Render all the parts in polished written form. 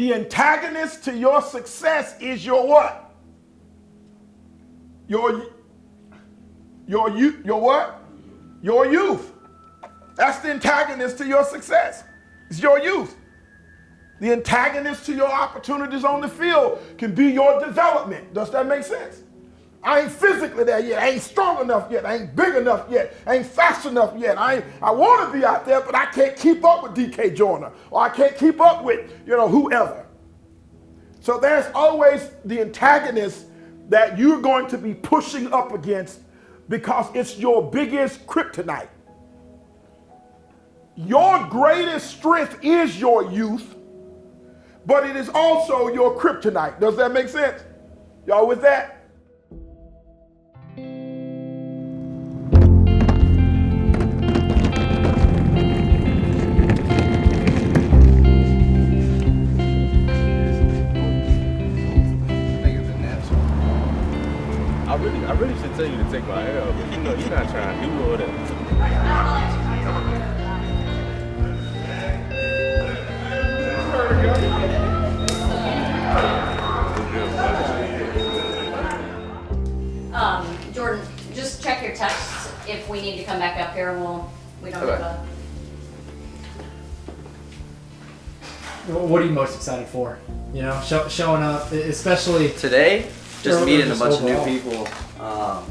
The antagonist to your success is your what? Your what? Your youth. That's the antagonist to your success. It's your youth. The antagonist to your opportunities on the field can be your development. Does that make sense? I ain't physically there yet. I ain't strong enough yet. I ain't big enough yet. I ain't fast enough yet. I want to be out there, but I can't keep up with DK Joyner, or I can't keep up with, whoever. So there's always the antagonist that you're going to be pushing up against because it's your biggest kryptonite. Your greatest strength is your youth, but it is also your kryptonite. Does that make sense? Y'all with that? I really should tell you to take my L, but you're not trying to do all that. Jordan, just check your texts if we need to come back up here, and we don't have a... What are you most excited for? Showing up, especially today. Just meeting a bunch overall. of new people. I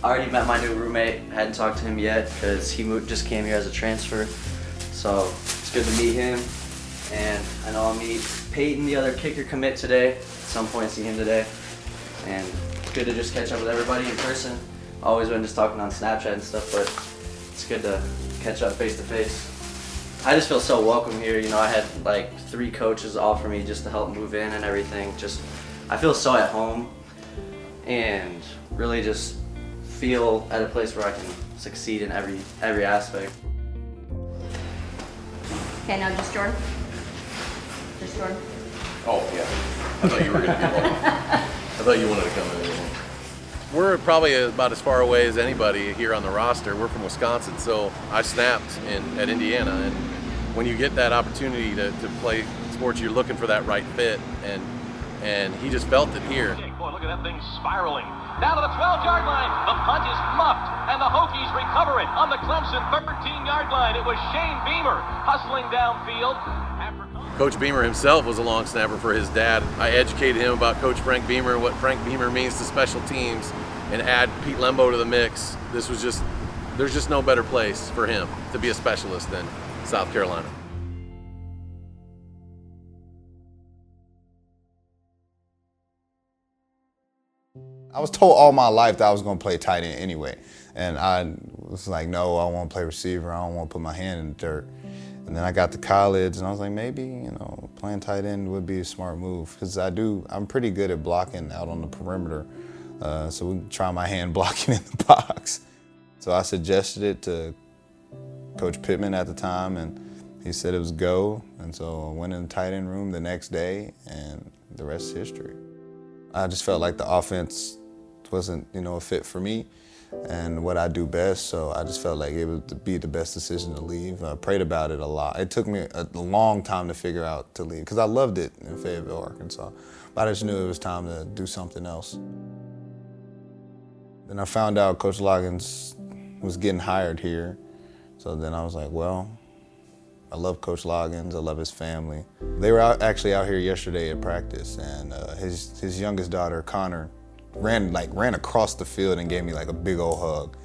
already met my new roommate. Hadn't talked to him yet because he just came here as a transfer. So it's good to meet him. And I know I'll meet Peyton, the other kicker commit today. At some point, see him today. And it's good to just catch up with everybody in person. Always been just talking on Snapchat and stuff, but it's good to catch up face to face. I just feel so welcome here. I had like 3 coaches offer me just to help move in and everything. I feel so at home and really just feel at a place where I can succeed in every aspect. Okay, now just Jordan. Just Jordan. Oh, yeah. I thought you were going to be long. I thought you wanted to come in. We're probably about as far away as anybody here on the roster. We're from Wisconsin, so I snapped at Indiana. And when you get that opportunity to play sports, you're looking for that right fit. And he just felt it here. Boy, look at that thing spiraling. Down to the 12-yard line. The punt is muffed, and the Hokies recover it on the Clemson 13-yard line. It was Shane Beamer hustling downfield. Coach Beamer himself was a long snapper for his dad. I educated him about Coach Frank Beamer, what Frank Beamer means to special teams, and add Pete Lembo to the mix. There's just no better place for him to be a specialist than South Carolina. I was told all my life that I was going to play tight end anyway. And I was like, no, I want to play receiver. I don't want to put my hand in the dirt. And then I got to college and I was like, maybe, playing tight end would be a smart move. Because I'm pretty good at blocking out on the perimeter. So we can try my hand blocking in the box. So I suggested it to Coach Pittman at the time, and he said it was go. And so I went in the tight end room the next day, and the rest is history. I just felt like the offense wasn't, a fit for me and what I do best, so I just felt like it would be the best decision to leave. I prayed about it a lot. It took me a long time to figure out to leave because I loved it in Fayetteville, Arkansas. But I just knew it was time to do something else. Then I found out Coach Slogans was getting hired here, so then I was like, well, I love Coach Slogans, I love his family. They were actually out here yesterday at practice, and his youngest daughter, Connor, ran across the field and gave me like a big old hug.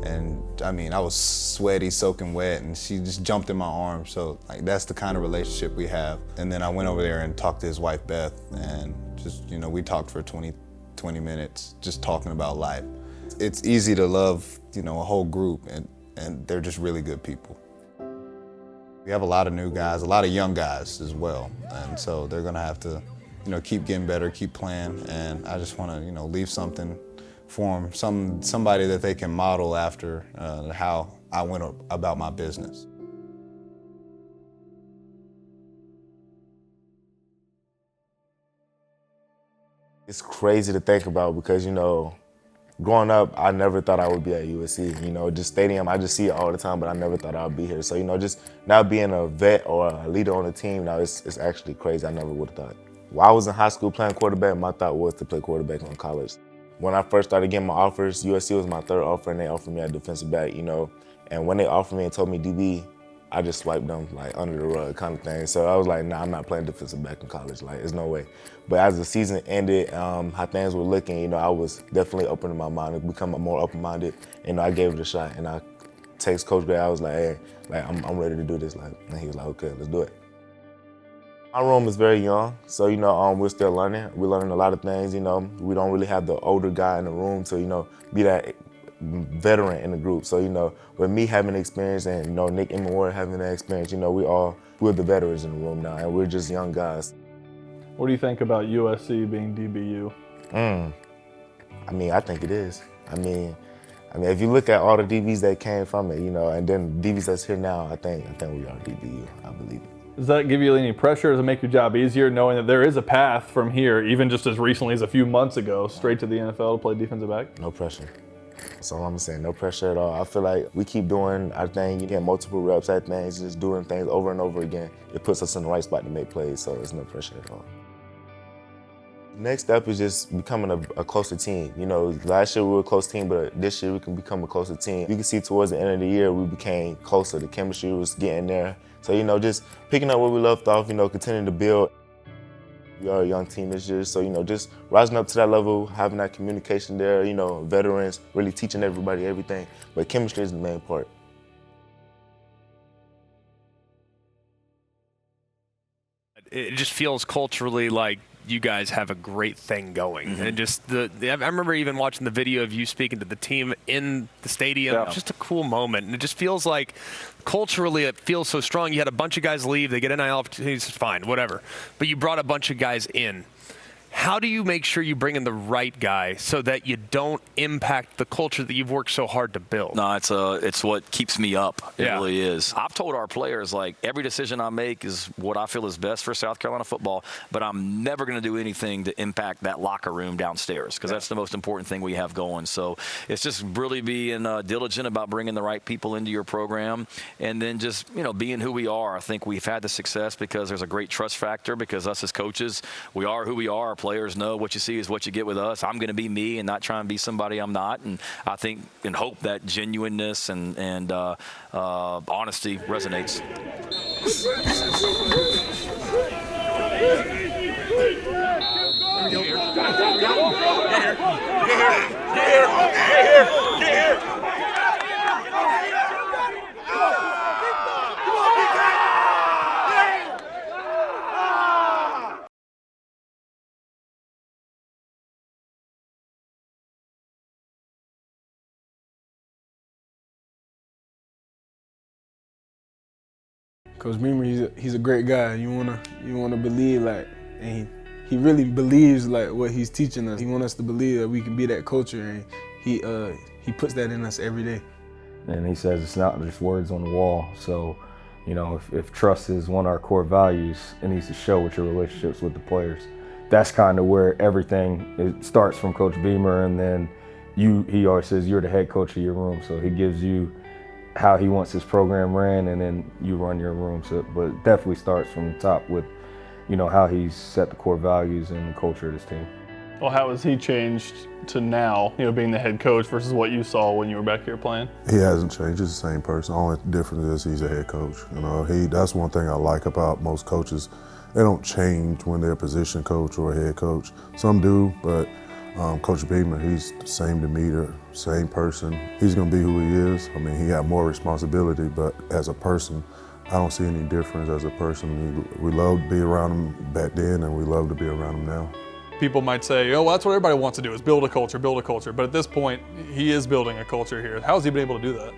And I was sweaty, soaking wet, and she just jumped in my arms. So that's the kind of relationship we have. And then I went over there and talked to his wife, Beth, and just, we talked for 20 minutes, just talking about life. It's easy to love, a whole group, and they're just really good people. We have a lot of new guys, a lot of young guys as well, and so they're gonna have to, keep getting better, keep playing, and I just want to, leave something for them, somebody that they can model after how I went about my business. It's crazy to think about because, growing up, I never thought I would be at USC. You know, just stadium, I just see it all the time, but I never thought I would be here. So, you know, just now being a vet or a leader on the team, now it's actually crazy. I never would have thought. While I was in high school playing quarterback, my thought was to play quarterback on college. When I first started getting my offers, USC was my third offer, and they offered me a defensive back, you know. And when they offered me and told me DB, I just swiped them like under the rug kind of thing. So I was like, nah, I'm not playing defensive back in college. Like, there's no way. But as the season ended, how things were looking, you know, I was definitely opening my mind and becoming more open-minded. You know, I gave it a shot, and I text Coach Gray. I was like, hey, like I'm ready to do this. Like, and he was like, okay, let's do it. My room is very young, so, you know, we're still learning. We're learning a lot of things, you know. We don't really have the older guy in the room to, you know, be that veteran in the group. So, you know, with me having experience and, you know, Nick and Moore having that experience, you know, we're the veterans in the room now, and we're just young guys. What do you think about USC being DBU? I mean, I think it is. I mean, if you look at all the DBs that came from it, you know, and then DBs that's here now, I think we are DBU. I believe it. Does that give you any pressure? Does it make your job easier knowing that there is a path from here, even just as recently as a few months ago, straight to the NFL to play defensive back? No pressure. That's all I'm saying, no pressure at all. I feel like we keep doing our thing, getting multiple reps at things, just doing things over and over again. It puts us in the right spot to make plays, so it's no pressure at all. Next step is just becoming a closer team. You know, last year we were a close team, but this year we can become a closer team. You can see towards the end of the year we became closer. The chemistry was getting there. So, you know, just picking up where we left off, you know, continuing to build. We are a young team this year, so, you know, just rising up to that level, having that communication there, you know, veterans, really teaching everybody everything. But chemistry is the main part. It just feels culturally like you guys have a great thing going. And just I remember even watching the video of you speaking to the team in the stadium. Yeah. Just a cool moment. And it just feels like culturally it feels so strong. You had a bunch of guys leave. They get NIL opportunities, fine, whatever. But you brought a bunch of guys in. How do you make sure you bring in the right guy so that you don't impact the culture that you've worked so hard to build? No, it's what keeps me up. It Yeah. really is. I've told our players, like, every decision I make is what I feel is best for South Carolina football, but I'm never going to do anything to impact that locker room downstairs because that's the most important thing we have going. So it's just really being diligent about bringing the right people into your program and then just, you know, being who we are. I think we've had the success because there's a great trust factor because us as coaches, we are who we are. Our players know what you see is what you get with us. I'm going to be me and not try and be somebody I'm not. And I think and hope that genuineness and honesty resonates. Get here. Coach Beamer, he's a great guy. You wanna believe, like, and he really believes like what he's teaching us. He wants us to believe that we can be that culture, and he puts that in us every day. And he says it's not just words on the wall. So, you know, if trust is one of our core values, it needs to show with your relationships with the players. That's kind of where it starts from Coach Beamer, and then he always says you're the head coach of your room. So he gives you how he wants his program ran, and then you run your room. So, but it definitely starts from the top with, you know, how he's set the core values and the culture of this team. Well, how has he changed to now, you know, being the head coach versus what you saw when you were back here playing? He hasn't changed. He's the same person. The only difference is he's a head coach. You know, that's one thing I like about most coaches. They don't change when they're a position coach or a head coach. Some do, but Coach Beamer, he's the same demeanor, same person. He's going to be who he is. I mean, he had more responsibility, but as a person, I don't see any difference as a person. We loved to be around him back then, and we love to be around him now. People might say, oh, well, that's what everybody wants to do is build a culture. But at this point, he is building a culture here. How has he been able to do that?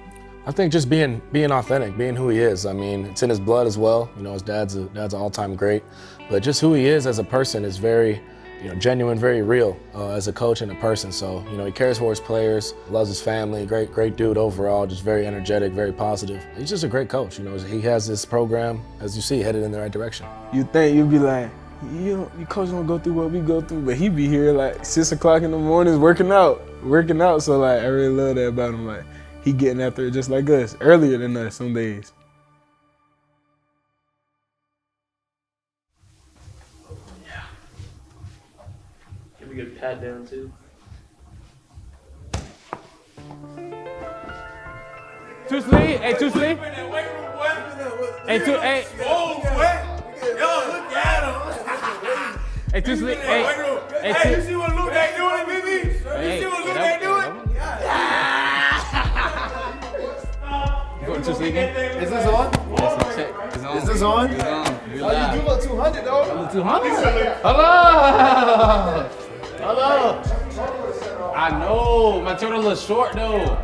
I think just being authentic, being who he is. I mean, it's in his blood as well. You know, his dad's an all-time great. But just who he is as a person is very, you know, genuine, very real as a coach and a person. So, you know, he cares for his players, loves his family, great dude overall, just very energetic, very positive. He's just a great coach. You know, he has this program, as you see, headed in the right direction. You think you'd be like, your coach don't go through what we go through, but he be here like 6 o'clock in the mornings working out. working out. So like I really love that about him. Like he getting after it just like us, earlier than us some days. Give me a good pat down too. Two sleeve, hey, two sleeve. Hey, two, hey. Yo, look at him. Hey, two sleeve, hey. Hey, you see what Luke ain't doing, BB? You see what Luke ain't doing? You going two sleeve? Is this on? Yes, check. It's on. Is this on? It's on. Oh, you do look 200 though. I look 200. Hello. Hello. I know. My turtle a little short though.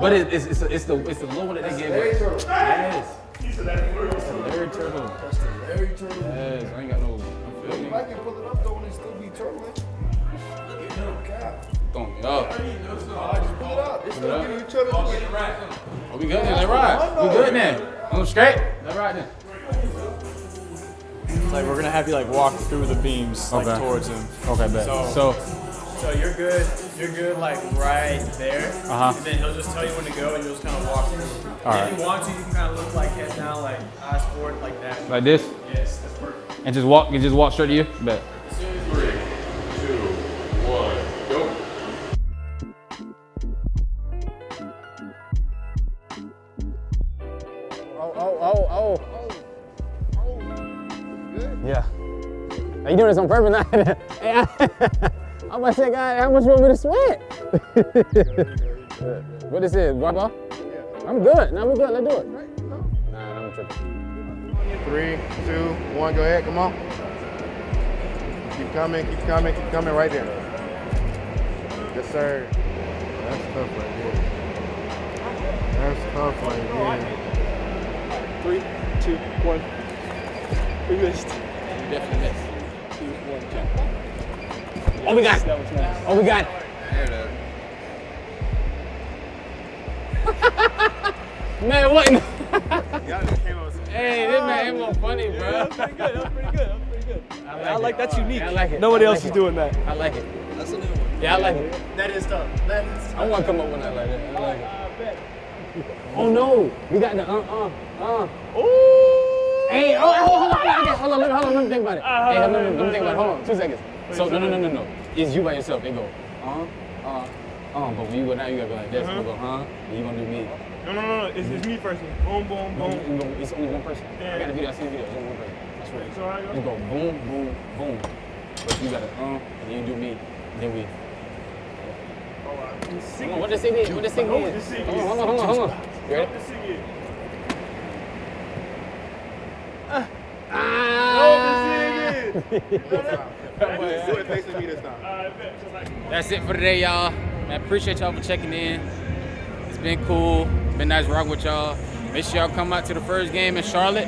But it's the little one that they gave us. Yes. It's the Larry turtle. That's the Larry turtle. Yes. I ain't got no. You might can pull it up though when it still be turtling. Throwing it up. I just pull it up. It's still getting each other. Oh, we good then. Let's ride. We good then. I'm straight. Let's ride then. It's like we're gonna have you like walk through the beams like towards him. Okay, bet. So you're good. You're good like right there. Uh-huh. And then he'll just tell you when to go, and you'll just kind of walk through. All And right. if you want to, you can kind of look like head down, like eyes forward, like that. Like this? Yes, that's perfect. And just walk straight to you? Bet. 3, 2, 1, go. Oh. Yeah. Are you doing this on purpose now? Hey, I'm about to say, God, how much you want me to sweat? What this is, Baba? I'm good. Now we're good. Let's do it. Nah, I'm tripping. 3, 2, 1, go ahead. Come on. Keep coming right there. Yes, sir. That's tough right there. That's tough right there. 3, 2, 1. We missed. You definitely missed. 2, 1, jump. Oh, we got it. That was nice. Oh, we got it. There it is. Man, what? Hey, this man ain't more funny, bro. That was pretty good. I like that's unique. I like it. Nobody I else like is it. doing that. I like it. That's a new one. Yeah, I like it. That is tough. That is tough. I want to come up with that like that. I like it. I bet. Oh no, we got the Ooh. Hey, hold on, let me think about it. Hey, let me think about it. Hold on, 2 seconds. So no. It's you by yourself. It go, but when you go down, you gotta go like this. You go, and you gonna do me. No. It's me first. Boom, boom, boom. It's only one person. Yeah. I got the video. I see the video. It's only one person. That's right. So how you You go boom, boom, boom. But you gotta and then you do me. Then we. Hold on, what does it mean? What does it mean? Hold on. You ready? That's it for today, y'all. Man, appreciate y'all for checking in. It's been cool. Been nice rocking with y'all. Make sure y'all come out to the first game in Charlotte.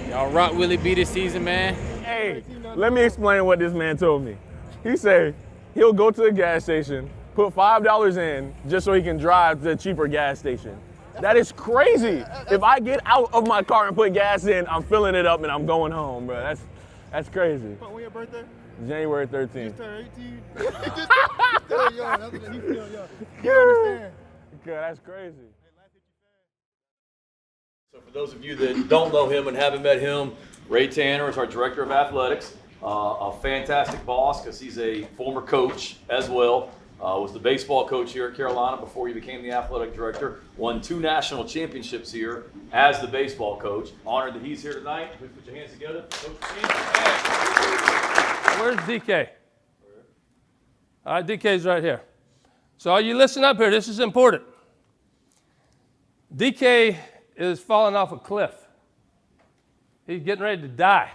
Y'all rock Willie B this season, man. Hey, let me explain what this man told me. He said he'll go to the gas station, put $5 in just so he can drive to a cheaper gas station. That is crazy. If I get out of my car and put gas in, I'm filling it up and I'm going home, bro. That's crazy. When your birthday? January 13th. You turned 18. Just still young. That's what you feel young. You understand? Okay, that's crazy. So for those of you that don't know him and haven't met him, Ray Tanner is our director of athletics, a fantastic boss because he's a former coach as well. Was the baseball coach here at Carolina before he became the athletic director. Won 2 national championships here as the baseball coach. Honored that he's here tonight. Please put your hands together. Coach Where's DK? All right, DK's right here. So you listen up here. This is important. DK is falling off a cliff. He's getting ready to die.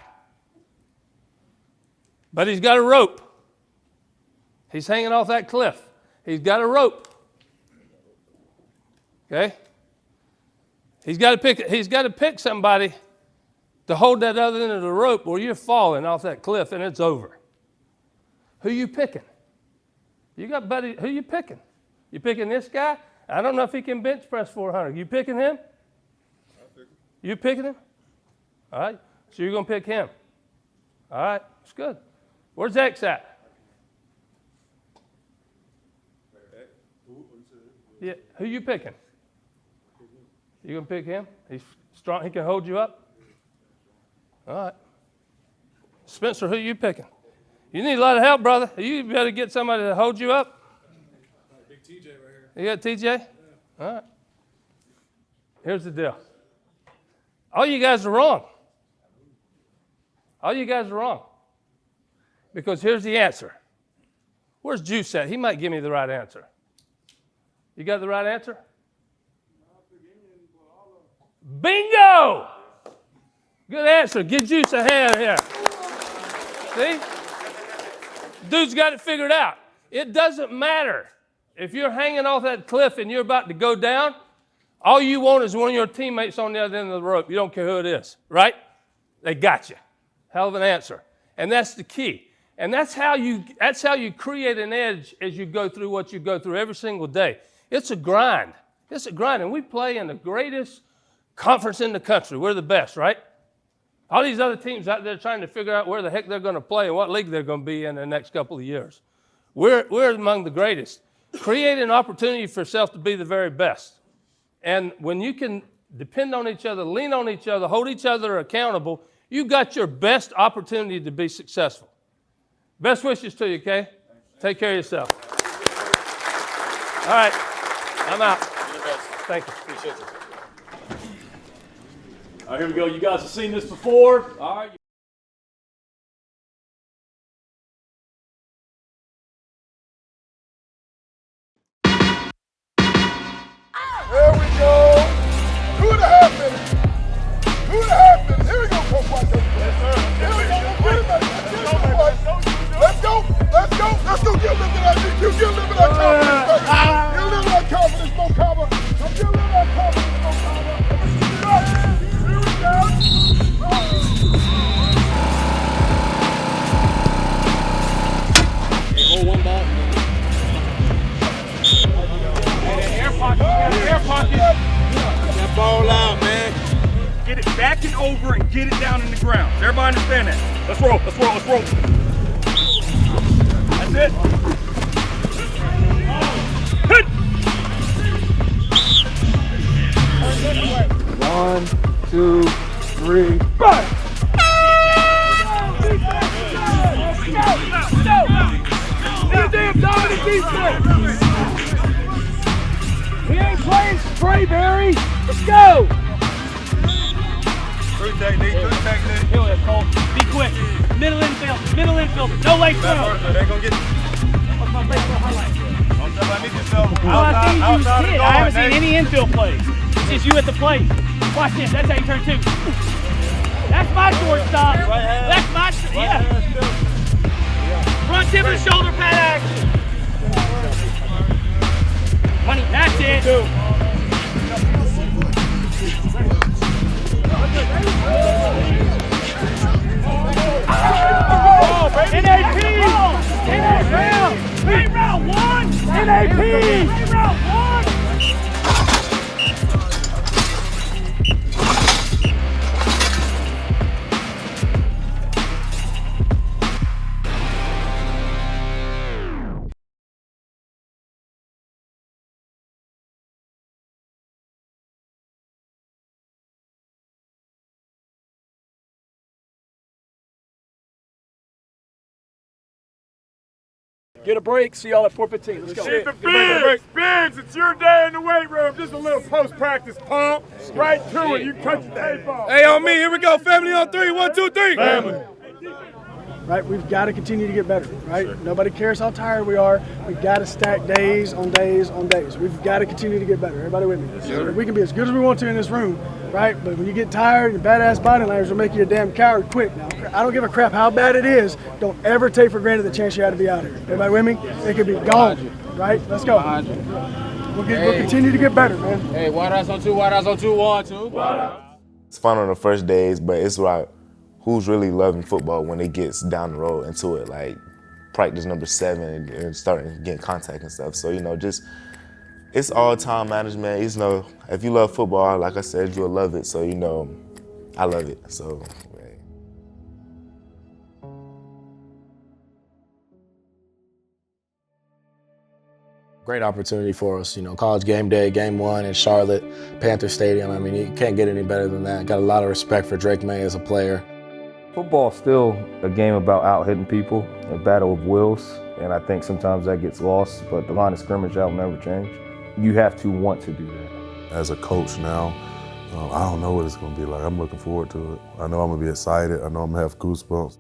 But he's got a rope. He's hanging off that cliff. He's got a rope. Okay? He's got to pick somebody to hold that other end of the rope or you're falling off that cliff and it's over. Who you picking? You got buddy, who you picking? You picking this guy? I don't know if he can bench press 400. You picking him? You picking him? All right. So you're going to pick him. All right. That's good. Where's X at? Yeah, who you picking? You gonna pick him? He's strong. He can hold you up. All right. Spencer, who you picking? You need a lot of help, brother. You better get somebody to hold you up. Big TJ right here. You got TJ? Yeah. All right. Here's the deal. All you guys are wrong. All you guys are wrong. Because here's the answer. Where's Juice at? He might give me the right answer. You got the right answer? Bingo! Good answer. Give Juice a hand here. See? Dude's got it figured out. It doesn't matter. If you're hanging off that cliff and you're about to go down, all you want is one of your teammates on the other end of the rope. You don't care who it is, right? They got you. Hell of an answer. And that's the key. And that's how you create an edge as you go through what you go through every single day. It's a grind. It's a grind. And we play in the greatest conference in the country. We're the best, right? All these other teams out there trying to figure out where the heck they're going to play and what league they're going to be in the next couple of years. We're among the greatest. Create an opportunity for yourself to be the very best. And when you can depend on each other, lean on each other, hold each other accountable, you got your best opportunity to be successful. Best wishes to you, Kay. Take care of yourself. All right, I'm out. Thank you. Appreciate you. All right, here we go. You guys have seen this before. All right. There we go. 2.5 minutes. 2.5 minutes. Here we go, Coach White. Here we go. Let's go. Let's go. Let's go. Get a little bit of that DQ. Get a little bit of that confidence, baby. Get a little bit of that confidence, Mo Kaba. Now get a little bit of that confidence, Mo Kaba. Here we go. Hey, hold one ball. Hey, air pocket. Air pocket. That ball out, man. Get it back and over and get it down in the ground. Does everybody understand that? Let's roll. Let's roll. Let's roll. That's it. Hit. 1, 2, 3, fight! Damn dominant defense. We ain't playing Sprayberry. Let's go. Good technique. Good technique. Kill it, Cole. Be quick. Middle infield. Middle infield. No late throw. They're gonna get. What's my late throw highlight? I need yourself. I haven't seen any infield plays. It's just you at the plate. Watch this. That's how you turn two. That's my shortstop. That's my front tip of the shoulder pad action. Money. That's it. NAP! NAP! Round one! NAP! Round one! Get a break. See y'all at 4:15. Let's go. Get the Bibbs. Bibbs, it's your day in the weight room. Just a little post-practice pump. Right to it. You cut the tape off. Hey, on me. Here we go. Family on three. 1, 2, 3. Family. Right, we've got to continue to get better, right? Sure. Nobody cares how tired we are. We've got to stack days on days on days. We've got to continue to get better. Everybody with me? Yes, sir. We can be as good as we want to in this room, right? But when you get tired, your badass body language will make you a damn coward quick. Now, I don't give a crap how bad it is. Don't ever take for granted the chance you had to be out here. Everybody with me? It could be gone, right? Let's go. We'll continue to get better, man. Hey, wide eyes on 2, wide eyes on 2, 1, 2. It's fun on the first days, but it's like, who's really loving football when it gets down the road into it, like practice number 7 and starting getting contact and stuff. So, just, it's all time management. If you love football, like I said, you'll love it. So, I love it. So. Great opportunity for us. You know, College game day, game one in Charlotte, Panther Stadium. I mean, you can't get any better than that. Got a lot of respect for Drake May as a player. Football's still a game about out-hitting people, a battle of wills, and I think sometimes that gets lost, but the line of scrimmage, that will never change. You have to want to do that. As a coach now, I don't know what it's going to be like. I'm looking forward to it. I know I'm going to be excited. I know I'm going to have goosebumps.